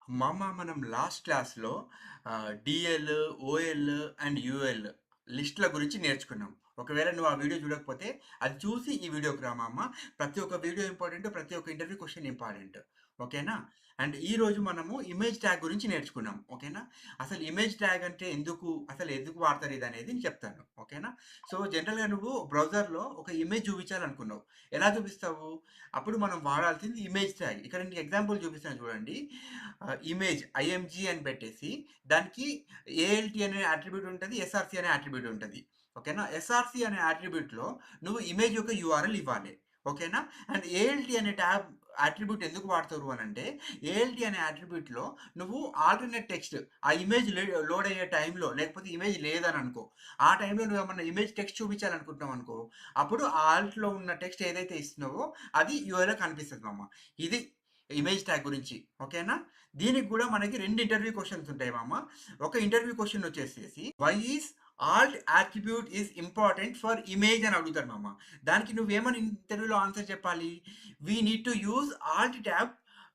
మనం లాస్ట్ క్లాస్‌లో DL, ఓఎల్ and UL లిస్ట్‌ల గురించి నేర్చుకున్నాం. ఒకవేళ నువ్వు ఆ వీడియో చూడకపోతే అది చూసి ఈ వీడియోకి రా మామ. ప్రతి ఒక్క వీడియో ఇంపార్టెంట్. ప్రతి ఒక్క ఇంటర్వ్యూ క్వెషన్ ఇంపార్టెంట్. ఓకేనా? అండ్ ఈరోజు మనము ఇమేజ్ ట్యాగ్ గురించి నేర్చుకున్నాం. ఓకేనా? అసలు ఇమేజ్ ట్యాగ్ అంటే ఎందుకు? అసలు ఎందుకు వాడతారు ఇదనేది నేను చెప్తాను. ఓకేనా? సో, జనరల్‌గా నువ్వు బ్రౌజర్‌లో ఒక ఇమేజ్ చూపించాలనుకున్నావు. ఎలా చూపిస్తావు? అప్పుడు మనం వాడాల్సింది ఇమేజ్ ట్యాగ్. ఇక్కడ నీకు ఎగ్జాంపుల్ చూపిస్తాను చూడండి. ఇమేజ్ ఐఎంజీ అని పెట్టేసి దానికి ఏఎల్టీ అనే అట్రిబ్యూట్ ఉంటది. ఎస్ఆర్‌సీ అనే అట్రిబ్యూట్ ఉంటది. ఓకేనా? ఎస్ఆర్‌సీ అనే అట్రిబ్యూట్‌లో నువ్వు ఇమేజ్ యొక్క యూఆర్ఎల్ ఇవ్వాలి. ఓకేనా? అండ్ ఏఎల్టీ అనే అట్రిబ్యూట్ ఎందుకు వాడతారు అనంటే, ఏఎల్టీ అనే అట్రిబ్యూట్‌లో నువ్వు ఆల్టర్‌నేట్ టెక్స్ట్ ఆ ఇమేజ్ లోడ్ అయ్యే టైంలో లేకపోతే ఇమేజ్ లేదని అనుకో. ఆ టైంలో నువ్వేమన్నా ఇమేజ్ టెక్స్ట్ చూపించాలనుకుంటున్నావు అనుకో, అప్పుడు ఆల్ట్‌లో ఉన్న టెక్స్ట్ ఏదైతే ఇస్తున్నావో అది యూఆర్‌లో కనిపిస్తది మామ. ఇది ఇమేజ్ ట్యాగ్ గురించి. ఓకేనా? దీనికి గూడా మనకి 2 ఇంటర్వ్యూ క్వెషన్స్ ఉంటాయి మామ. ఒక ఇంటర్వ్యూ క్వెషన్ వచ్చేసేసి why is alt attribute is important for image అని అడుగుతారు మామ. దానికి నువ్వేమని ఇంటర్వ్యూలో ఆన్సర్ చెప్పాలి? We need to use alt tab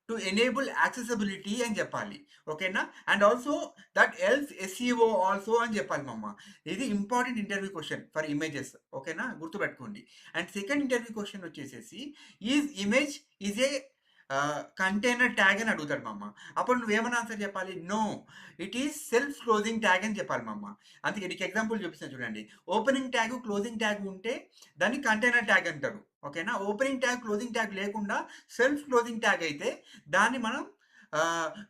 to enable accessibility అని చెప్పాలి. ఓకేనా? And also that else SEO also అని చెప్పాలి మామ. ఇది important interview question for images. ఓకేనా? గుర్తుపెట్టుకోండి. అండ్ సెకండ్ ఇంటర్వ్యూ క్వెషన్ వచ్చేసేసి is image is a container tag అని అడుగుతాడు మామ. అప్పుడు నువ్వేమని ఆన్సర్ చెప్పాలి? No, it is self closing tag అని చెప్పాలి మామ. అందుకే నీకు ఎగ్జాంపుల్ చూపిస్తాను చూడండి. ఓపెనింగ్ ట్యాగ్, క్లోజింగ్ ట్యాగ్ ఉంటే దాన్ని కంటైనర్ ట్యాగ్ అంటారు. ఓకేనా? ఓపెనింగ్ ట్యాగ్, క్లోజింగ్ ట్యాగ్ లేకుండా సెల్ఫ్ క్లోజింగ్ ట్యాగ్ అయితే దాన్ని మనం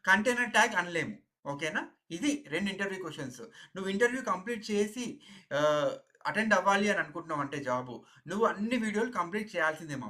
కంటైనర్ ట్యాగ్ అనలేము. ఓకేనా? ఇది 2 ఇంటర్వ్యూ క్వెషన్స్. నువ్వు ఇంటర్వ్యూ కంప్లీట్ చేసి అటెండ్ అవ్వాలి అని అనుకుంటున్నావు అంటే జాబు, నువ్వు అన్ని వీడియోలు కంప్లీట్ చేయాల్సిందే మామ.